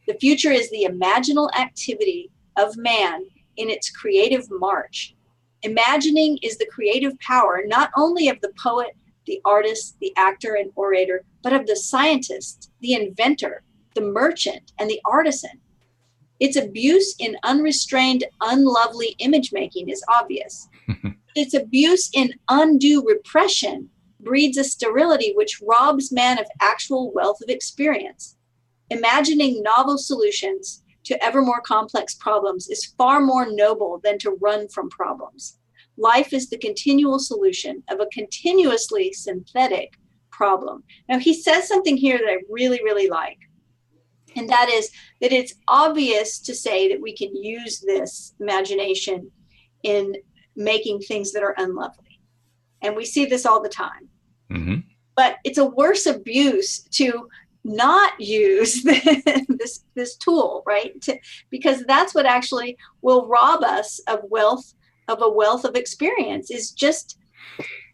The future is the imaginal activity of man in its creative march. Imagining is the creative power not only of the poet, the artist, the actor, and orator, but of the scientist, the inventor, the merchant, and the artisan. Its abuse in unrestrained, unlovely image making is obvious. Its abuse in undue repression breeds a sterility which robs man of actual wealth of experience. Imagining novel solutions to ever more complex problems is far more noble than to run from problems. Life is the continual solution of a continuously synthetic problem. Now, he says something here that I really, really like. And that is that it's obvious to say that we can use this imagination in making things that are unlovely. And we see this all the time. Mm-hmm. But it's a worse abuse to not use this tool, right? Because that's what actually will rob us of wealth, of a wealth of experience, is just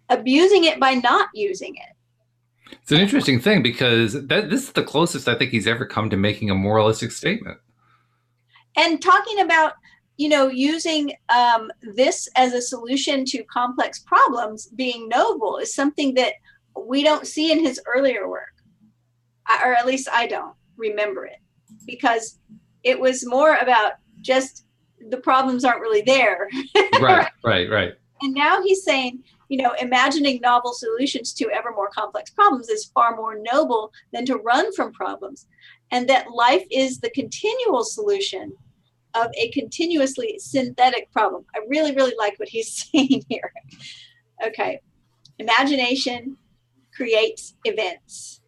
abusing it by not using it. It's an interesting thing because this is the closest I think he's ever come to making a moralistic statement. And talking about, using this as a solution to complex problems being noble is something that we don't see in his earlier work, or at least I don't remember it, because it was more about just the problems aren't really there. Right. And now he's saying, imagining novel solutions to ever more complex problems is far more noble than to run from problems. And that life is the continual solution of a continuously synthetic problem. I really, really like what he's saying here. Okay. Imagination creates events.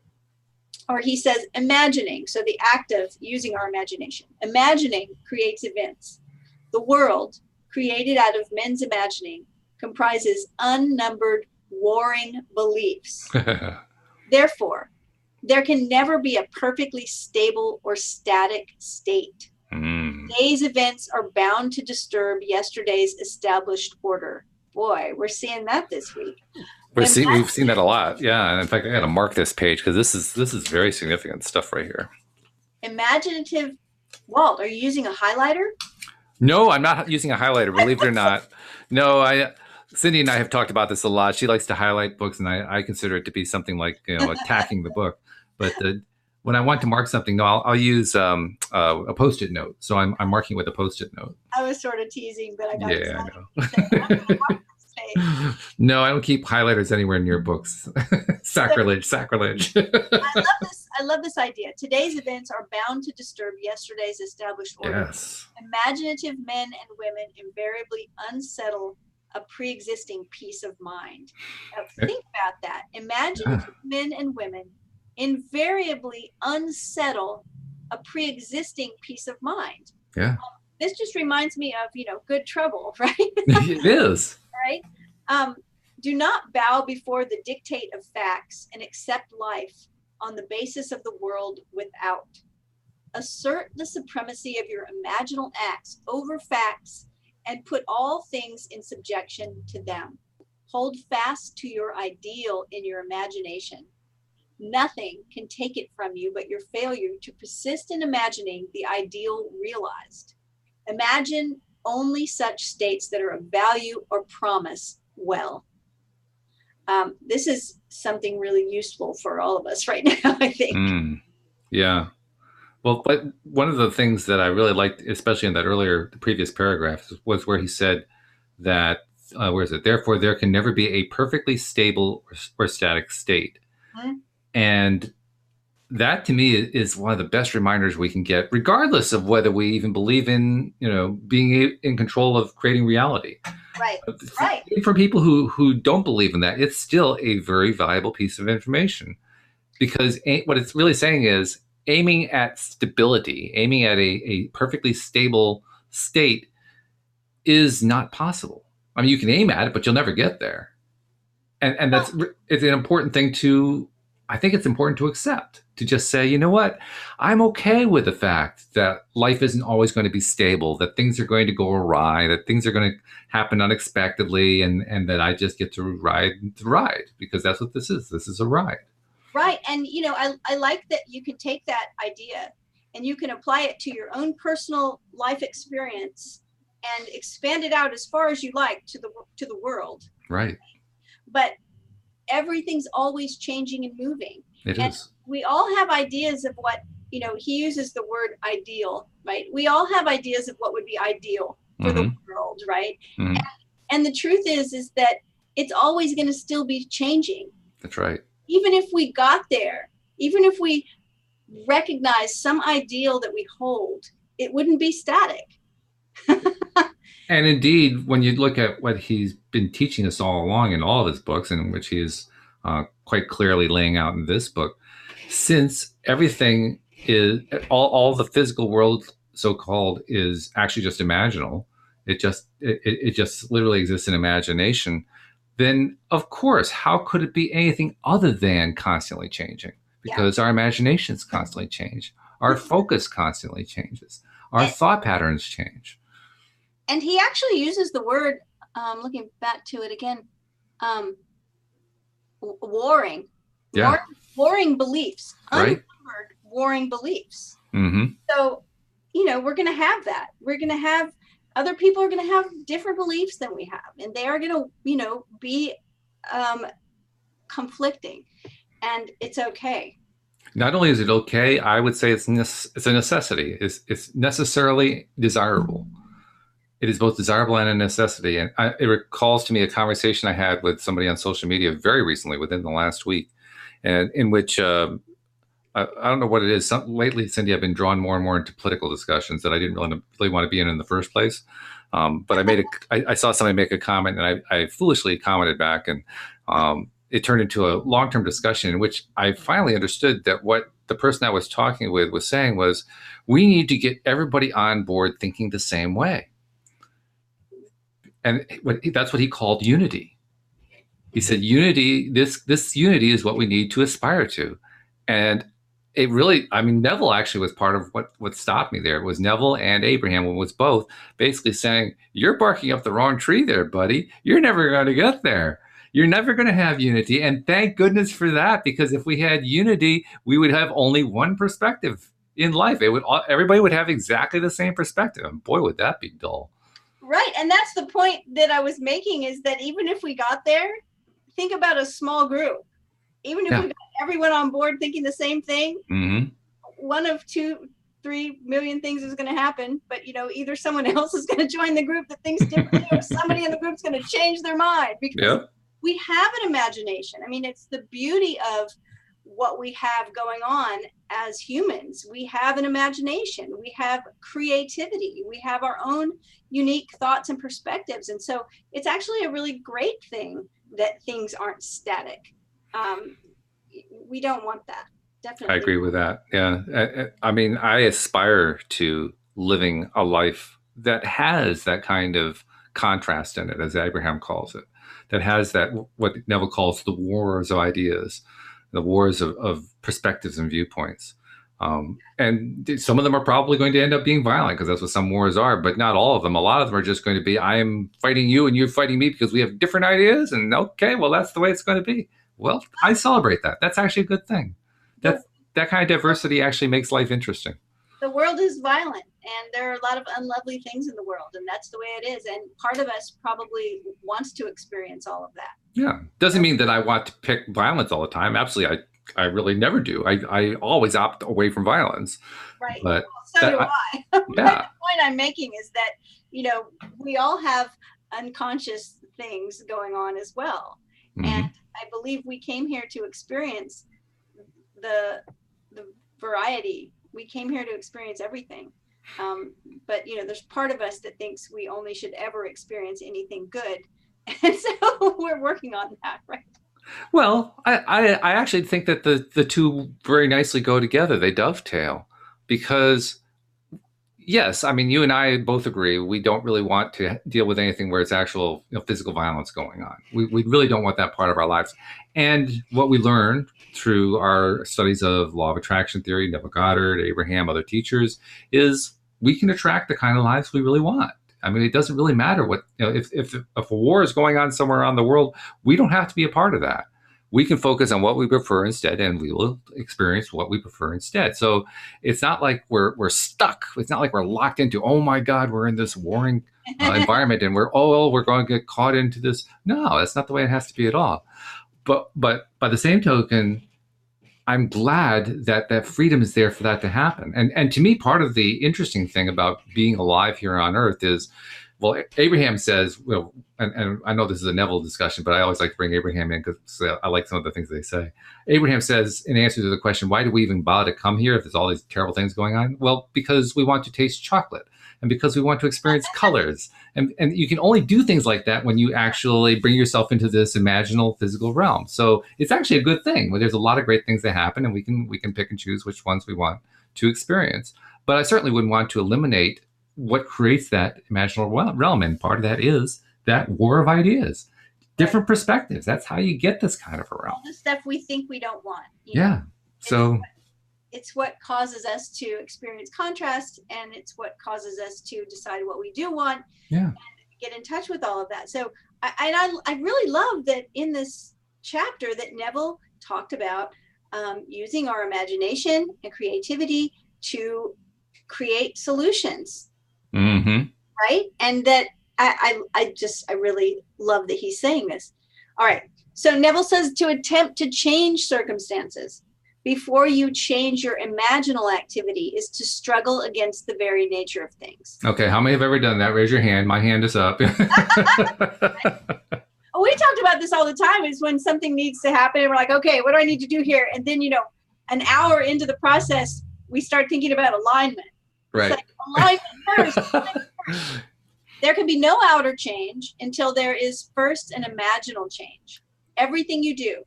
Or he says imagining, so the act of using our imagination. Imagining creates events. The world, created out of men's imagining, comprises unnumbered warring beliefs. Therefore, there can never be a perfectly stable or static state. Today's events are bound to disturb yesterday's established order. Boy, we're seeing that this week. We've seen that a lot. Yeah. And in fact, I got to mark this page because this is very significant stuff right here. Imaginative. Walt, are you using a highlighter? No, I'm not using a highlighter, believe it or not. No, Cindie and I have talked about this a lot. She likes to highlight books, and I consider it to be something like, attacking the book. But when I want to mark something, no, I'll use a Post-it note. So I'm marking with a Post-it note. I was sort of teasing, but I got excited. I know. No, I don't keep highlighters anywhere near books. Sacrilege. I love this idea. Today's events are bound to disturb yesterday's established order. Yes. Imaginative men and women invariably unsettle a pre-existing peace of mind. Now, think about that. Imaginative men and women invariably unsettle a pre-existing peace of mind. Yeah. This just reminds me of, Good Trouble, right? It is. Right? Do not bow before the dictate of facts and accept life on the basis of the world without. Assert the supremacy of your imaginal acts over facts and put all things in subjection to them. Hold fast to your ideal in your imagination. Nothing can take it from you but your failure to persist in imagining the ideal realized. Imagine only such states that are of value or promise well. This is something really useful for all of us right now, I think. Yeah. Well, but one of the things that I really liked, especially in the previous paragraph, was where he said that, where is it? Therefore, there can never be a perfectly stable or static state. Mm-hmm. And that to me is one of the best reminders we can get, regardless of whether we even believe in, being in control of creating reality. Right. Right. For people who don't believe in that, it's still a very valuable piece of information, because what it's really saying is aiming at stability, aiming at a perfectly stable state is not possible. I mean, you can aim at it, but you'll never get there. And it's an important thing I think it's important to accept, to just say, you know what, I'm okay with the fact that life isn't always going to be stable, that things are going to go awry, that things are going to happen unexpectedly, and that I just get to ride the ride, because that's what this is. This is a ride. Right. And, I like that you can take that idea and you can apply it to your own personal life experience and expand it out as far as you like to the world. Right. But everything's always changing and moving. It is. We all have ideas of what, he uses the word ideal, right? We all have ideas of what would be ideal for the world, right? Mm-hmm. And the truth is that it's always going to still be changing. That's right. Even if we got there, even if we recognize some ideal that we hold, it wouldn't be static. And indeed, when you look at what he's been teaching us all along in all of his books, and which he is quite clearly laying out in this book, since everything is, all the physical world, so-called, is actually just imaginal, it just literally exists in imagination, then of course, how could it be anything other than constantly changing? Because our imaginations constantly change, our focus constantly changes, our thought patterns change. And he actually uses the word, looking back to it again, warring. Yeah. Warring beliefs. Right. Warring beliefs. Mm-hmm. So, we're going to have that. We're going to have, other people are going to have different beliefs than we have. And they are going to, be conflicting. And it's okay. Not only is it okay, I would say it's a necessity. It's necessarily desirable. It is both desirable and a necessity. And it recalls to me a conversation I had with somebody on social media very recently, within the last week, and in which I don't know what it is. Lately, Cindie, I've been drawn more and more into political discussions that I didn't really want to be in the first place. But I saw somebody make a comment, and I foolishly commented back, and it turned into a long-term discussion in which I finally understood that what the person I was talking with was saying was, we need to get everybody on board thinking the same way. And that's what he called unity. He said, unity, this unity is what we need to aspire to. And it really, Neville actually was part of what stopped me there. It was Neville and Abraham, was both basically saying, you're barking up the wrong tree there, buddy. You're never going to get there. You're never going to have unity. And thank goodness for that, because if we had unity, we would have only one perspective in life. Everybody would have exactly the same perspective. And boy, would that be dull. Right. And that's the point that I was making, is that even if we got there, think about a small group. Even if we got everyone on board thinking the same thing, one of 2-3 million things is going to happen. But, either someone else is going to join the group that thinks differently, or somebody in the group is going to change their mind, because we have an imagination. It's the beauty of what we have going on as humans. We have an imagination, we have creativity, we have our own unique thoughts and perspectives. And so it's actually a really great thing that things aren't static. We don't want that. Definitely. I agree with that. Yeah. I aspire to living a life that has that kind of contrast in it, as Abraham calls it, that has that, what Neville calls the wars of ideas, the wars of perspectives and viewpoints. And some of them are probably going to end up being violent because that's what some wars are, but not all of them. A lot of them are just going to be, I am fighting you and you're fighting me because we have different ideas. And okay, well, that's the way it's going to be. Well, I celebrate that. That's actually a good thing. That kind of diversity actually makes life interesting. The world is violent and there are a lot of unlovely things in the world, and that's the way it is. And part of us probably wants to experience all of that. Yeah. Doesn't mean that I want to pick violence all the time. Absolutely. I really never do. I always opt away from violence. Right. But so do I. Yeah. The point I'm making is that, we all have unconscious things going on as well. Mm-hmm. And I believe we came here to experience the variety. We came here to experience everything. But there's part of us that thinks we only should ever experience anything good. And so we're working on that, right? Well, I actually think that the two very nicely go together. They dovetail because, yes, I mean, you and I both agree we don't really want to deal with anything where it's actual physical violence going on. We really don't want that part of our lives. And what we learned through our studies of law of attraction theory, Neville Goddard, Abraham, other teachers, is we can attract the kind of lives we really want. I mean, it doesn't really matter what, if a war is going on somewhere around the world, we don't have to be a part of that. We can focus on what we prefer instead, and we will experience what we prefer instead. So it's not like we're stuck. It's not like we're locked into, oh my God, we're in this warring environment and we're going to get caught into this. No, that's not the way it has to be at all. But by the same token, I'm glad that freedom is there for that to happen. And to me, part of the interesting thing about being alive here on Earth is, well, Abraham says, well, and I know this is a Neville discussion, but I always like to bring Abraham in because I like some of the things they say. Abraham says, in answer to the question, why do we even bother to come here if there's all these terrible things going on? Well, because we want to taste chocolate and because we want to experience colors. And you can only do things like that when you actually bring yourself into this imaginal physical realm. So it's actually a good thing. There's a lot of great things that happen, and we can pick and choose which ones we want to experience. But I certainly wouldn't want to eliminate what creates that imaginal realm. And part of that is that war of ideas, different perspectives. That's how you get this kind of a realm. All the stuff we think we don't want. Yeah. So it's what causes us to experience contrast, and it's what causes us to decide what we do want. Yeah. And get in touch with all of that. So I really love that in this chapter that Neville talked about using our imagination and creativity to create solutions. Mm-hmm. Right. And that I really love that he's saying this. All right. So Neville says to attempt to change circumstances before you change your imaginal activity is to struggle against the very nature of things. Okay. How many have ever done that? Raise your hand. My hand is up. We talked about this all the time, is when something needs to happen and we're like, okay, what do I need to do here? And then, an hour into the process, we start thinking about alignment. Right. It's like, alignment first. There can be no outer change until there is first an imaginal change. Everything you do,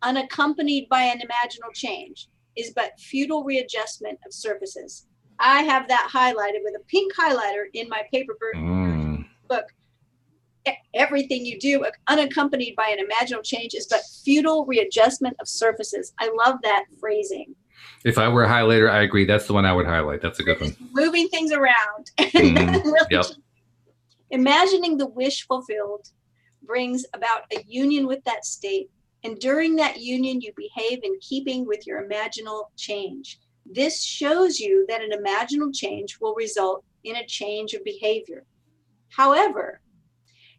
unaccompanied by an imaginal change, is but futile readjustment of surfaces. I have that highlighted with a pink highlighter in my paper book. Everything you do, unaccompanied by an imaginal change, is but futile readjustment of surfaces. I love that phrasing. If I were a highlighter, I agree. That's the one I would highlight. That's a good one. Moving things around. And really imagining the wish fulfilled brings about a union with that state. And during that union, you behave in keeping with your imaginal change. This shows you that an imaginal change will result in a change of behavior. However,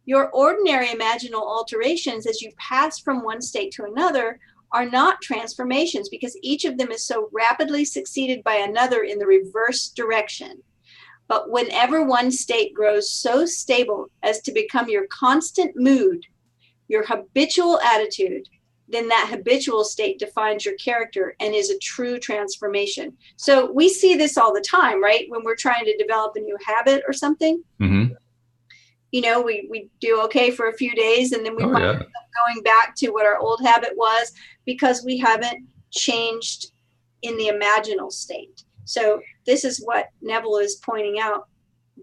your ordinary imaginal alterations as you pass from one state to another are not transformations, because each of them is so rapidly succeeded by another in the reverse direction. But whenever one state grows so stable as to become your constant mood, your habitual attitude, then that habitual state defines your character and is a true transformation. So we see this all the time, right? When we're trying to develop a new habit or something, mm-hmm. We do okay for a few days, and then we find ourselves going back to what our old habit was, because we haven't changed in the imaginal state. So this is what Neville is pointing out,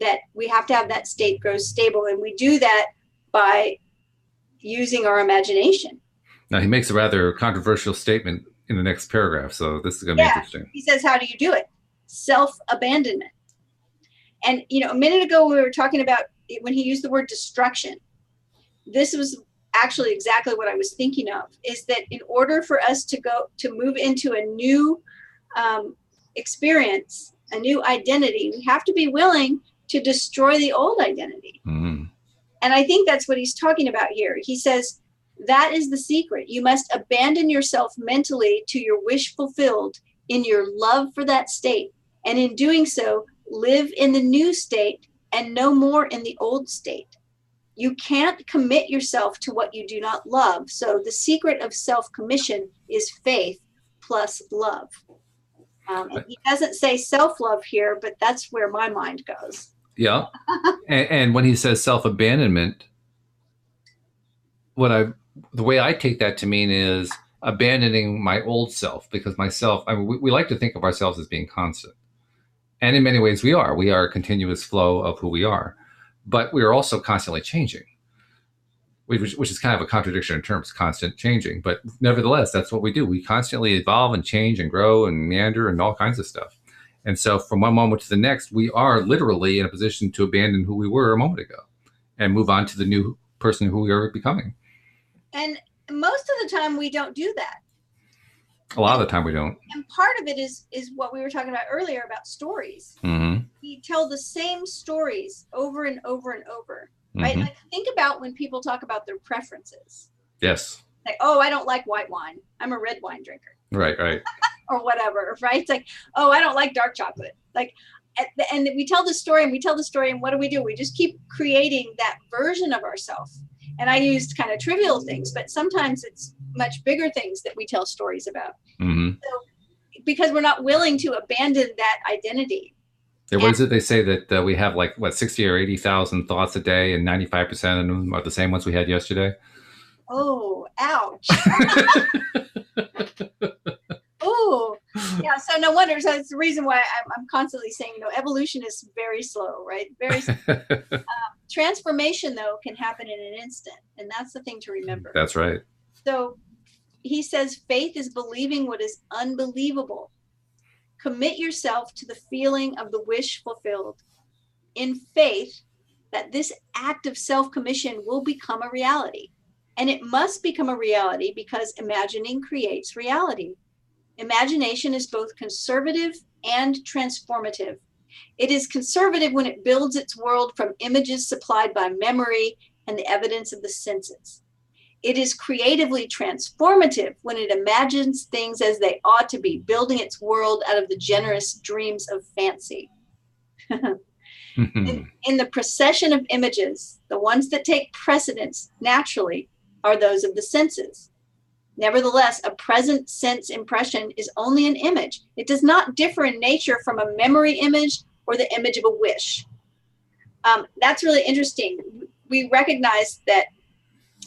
that we have to have that state grow stable. And we do that by using our imagination. Now, he makes a rather controversial statement in the next paragraph. So this is going to be interesting. He says, how do you do it? Self-abandonment. And, a minute ago we were talking about when he used the word destruction. This was actually exactly what I was thinking of, is that in order for us to move into a new experience, a new identity, we have to be willing to destroy the old identity. Mm-hmm. And I think that's what he's talking about here. He says, that is the secret. You must abandon yourself mentally to your wish fulfilled in your love for that state. And in doing so, live in the new state and no more in the old state. You can't commit yourself to what you do not love. So the secret of self-commission is faith plus love. And he doesn't say self-love here, but that's where my mind goes. Yeah. And when he says self-abandonment, the way I take that to mean is abandoning my old self, because myself, we like to think of ourselves as being constant. And in many ways we are a continuous flow of who we are, but we are also constantly changing, which is kind of a contradiction in terms, constant changing. But nevertheless, that's what we do. We constantly evolve and change and grow and meander and all kinds of stuff. And so from one moment to the next, we are literally in a position to abandon who we were a moment ago and move on to the new person who we are becoming. And most of the time we don't do that. A lot of the time we don't. And part of it is what we were talking about earlier about stories. Mm-hmm. We tell the same stories over and over and over, right? Mm-hmm. Like, think about when people talk about their preferences. Yes. Like, oh, I don't like white wine. I'm a red wine drinker. Right. Or whatever, right? It's like, oh, I don't like dark chocolate. Like, and we tell the story and what do? We just keep creating that version of ourselves. And I used kind of trivial things, but sometimes it's much bigger things that we tell stories about. Mm-hmm. So, because we're not willing to abandon that identity. Yeah, what is it they say that we have 60 or 80,000 thoughts a day, and 95% of them are the same ones we had yesterday? Oh, ouch. Oh, yeah. So no wonder. So it's the reason why I'm constantly saying, evolution is very slow, right? Very slow. Transformation, though, can happen in an instant. And that's the thing to remember. That's right. So he says, faith is believing what is unbelievable. Commit yourself to the feeling of the wish fulfilled. In faith that this act of self-commission will become a reality. And it must become a reality because imagining creates reality. Imagination is both conservative and transformative. It is conservative when it builds its world from images supplied by memory and the evidence of the senses. It is creatively transformative when it imagines things as they ought to be, building its world out of the generous dreams of fancy. In the procession of images, the ones that take precedence naturally are those of the senses. Nevertheless, a present sense impression is only an image. It does not differ in nature from a memory image or the image of a wish. That's really interesting. We recognize that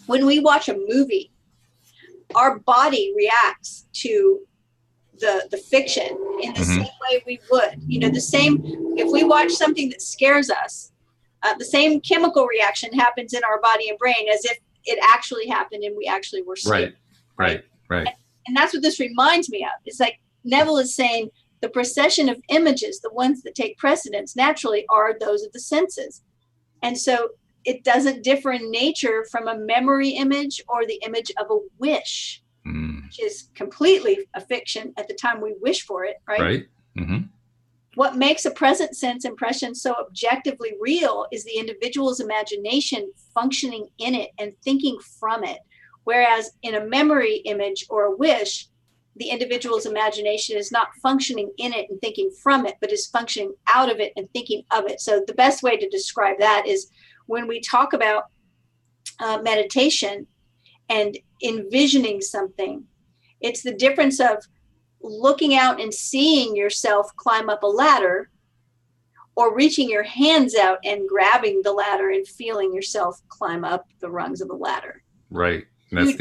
when we watch a movie, our body reacts to the fiction in the same way we would. The same, if we watch something that scares us, the same chemical reaction happens in our body and brain as if it actually happened and we actually were scared. Right. And that's what this reminds me of. It's like Neville is saying the procession of images, the ones that take precedence naturally, are those of the senses. And so it doesn't differ in nature from a memory image or the image of a wish, which is completely a fiction at the time we wish for it, right? Right. Mm-hmm. What makes a present sense impression so objectively real is the individual's imagination functioning in it and thinking from it. Whereas in a memory image or a wish, the individual's imagination is not functioning in it and thinking from it, but is functioning out of it and thinking of it. So the best way to describe that is when we talk about meditation and envisioning something, it's the difference of looking out and seeing yourself climb up a ladder or reaching your hands out and grabbing the ladder and feeling yourself climb up the rungs of the ladder. Right. That's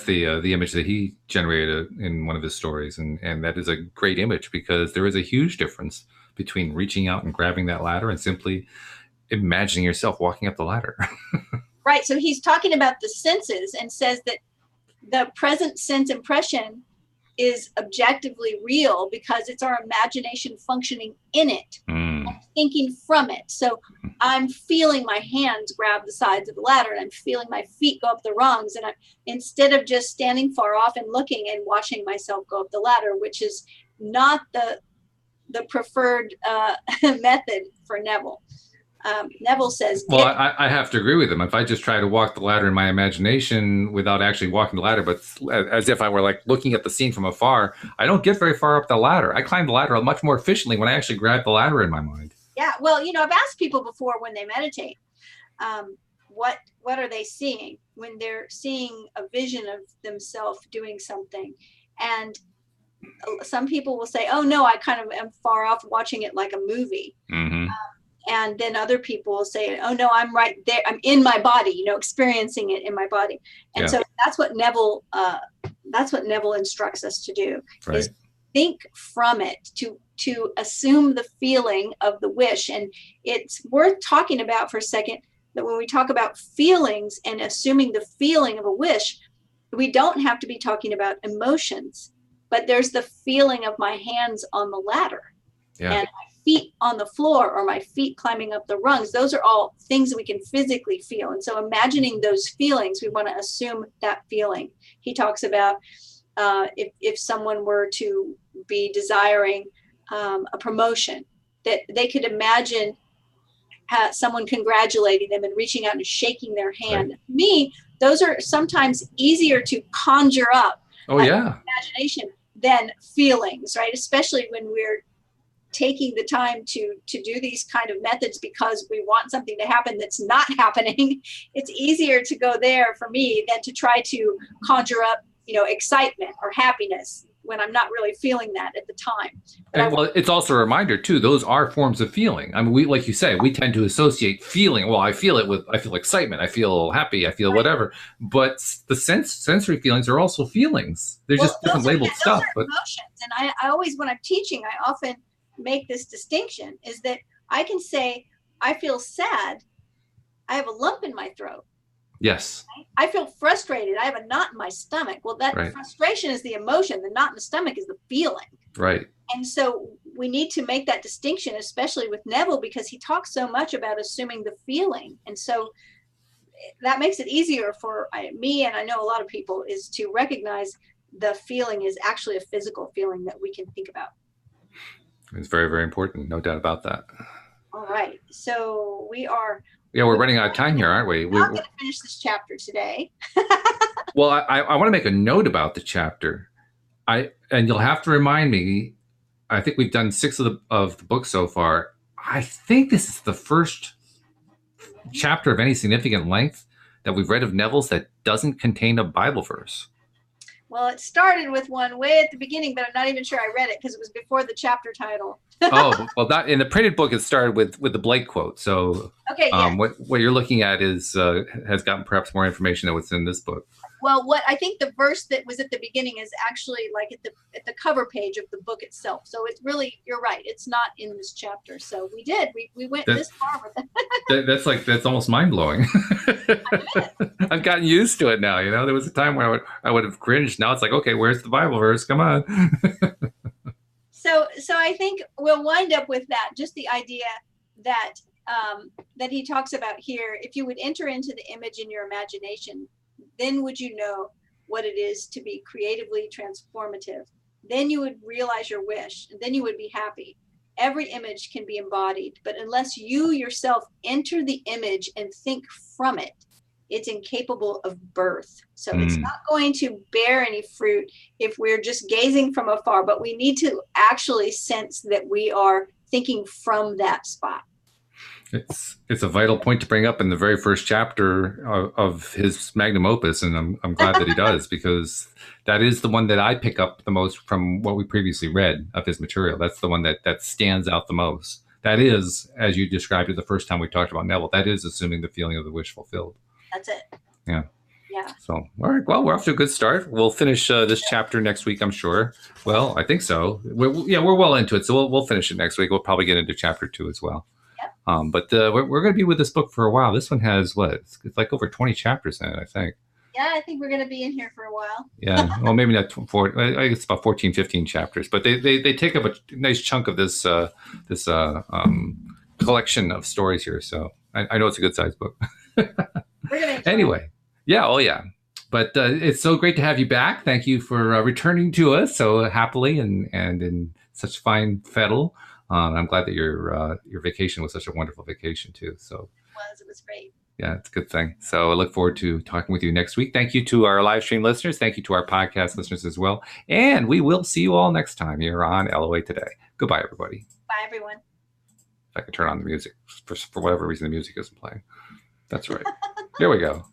the image that he generated in one of his stories. And that is a great image because there is a huge difference between reaching out and grabbing that ladder and simply imagining yourself walking up the ladder. Right. So he's talking about the senses and says that the present sense impression is objectively real because it's our imagination functioning in it, thinking from it. So I'm feeling my hands grab the sides of the ladder, and I'm feeling my feet go up the rungs, and I'm, instead of just standing far off and looking and watching myself go up the ladder, which is not the preferred method for Neville. Neville says, well, I have to agree with him. If I just try to walk the ladder in my imagination without actually walking the ladder, but as if I were like looking at the scene from afar, I don't get very far up the ladder. I climb the ladder much more efficiently when I actually grab the ladder in my mind. Yeah, well, you know, I've asked people before when they meditate, what are they seeing when they're seeing a vision of themselves doing something? And some people will say, oh no, I kind of am far off watching it like a movie. And then other people will say, oh no, I'm right there, I'm in my body, you know, experiencing it in my body. And so that's what Neville instructs us to do, is think from it, to assume the feeling of the wish. And it's worth talking about for a second that when we talk about feelings and assuming the feeling of a wish, we don't have to be talking about emotions, but there's the feeling of my hands on the ladder and my feet on the floor, or my feet climbing up the rungs. Those are all things that we can physically feel. And so imagining those feelings, we want to assume that feeling. He talks about if someone were to be desiring a promotion, that they could imagine someone congratulating them and reaching out and shaking their hand. To me, those are sometimes easier to conjure up imagination than feelings, right? Especially when we're taking the time to do these kind of methods because we want something to happen that's not happening. It's easier to go there for me than to try to conjure up, you know, excitement or happiness when I'm not really feeling that at the time. And well, it's also a reminder too, those are forms of feeling. I mean, we, like you say, we tend to associate feeling. Well, I feel excitement, I feel happy, I feel whatever. But the sensory feelings are also feelings. They're just different labeled stuff. But emotions. And I always, when I'm teaching, I often make this distinction, is that I can say, I feel sad, I have a lump in my throat. Yes. I feel frustrated, I have a knot in my stomach. Well, that frustration is the emotion, the knot in the stomach is the feeling. Right. And so we need to make that distinction, especially with Neville, because he talks so much about assuming the feeling. And so that makes it easier for me, and I know a lot of people, is to recognize the feeling is actually a physical feeling that we can think about. It's very, very important. No doubt about that. All right. So we're running out of time here, aren't we? We're not going to finish this chapter today. Well, I want to make a note about the chapter. And you'll have to remind me, I think we've done 6 of the book so far. I think this is the first chapter of any significant length that we've read of Neville's that doesn't contain a Bible verse. Well, it started with one way at the beginning, but I'm not even sure I read it because it was before the chapter title. Oh, well, that in the printed book, it started with the Blake quote. So okay, what you're looking at is has gotten perhaps more information than what's in this book. Well, what I think the verse that was at the beginning is actually like at the cover page of the book itself. So it's really, you're right, it's not in this chapter. So we went this far with it. That's almost mind blowing. I've gotten used to it now. You know, there was a time where I would have cringed. Now it's like, okay, where's the Bible verse? Come on. So I think we'll wind up with that. Just the idea that that he talks about here. If you would enter into the image in your imagination, then would you know what it is to be creatively transformative. Then you would realize your wish, and then you would be happy. Every image can be embodied, but unless you yourself enter the image and think from it, it's incapable of birth. So it's not going to bear any fruit if we're just gazing from afar, but we need to actually sense that we are thinking from that spot. It's a vital point to bring up in the very first chapter of his magnum opus, and I'm glad that he does, because that is the one that I pick up the most from what we previously read of his material. That's the one that stands out the most. That is, as you described it the first time we talked about Neville, that is assuming the feeling of the wish fulfilled. That's it. Yeah. Yeah. So, all right. Well, we're off to a good start. We'll finish this chapter next week, I'm sure. Well, I think so. We're well into it, so we'll finish it next week. We'll probably get into chapter 2 as well. But we're going to be with this book for a while. This one has it's like over 20 chapters in it, I think. Yeah, I think we're going to be in here for a while. Yeah, well, maybe not four. I guess about 14, 15 chapters, but they take up a nice chunk of this collection of stories here. So I know it's a good sized book. We're going to enjoy it. Anyway, yeah, oh yeah. But it's so great to have you back. Thank you for returning to us so happily and in such fine fettle. I'm glad that your vacation was such a wonderful vacation too. So It was great. yeah, it's a good thing. So I look forward to talking with you next week. Thank you to our live stream listeners. Thank you to our podcast listeners as well. And we will see you all next time here on LOA Today. Goodbye, everybody. Bye, everyone. If I can turn on the music. For whatever reason, the music isn't playing. That's right. Here we go.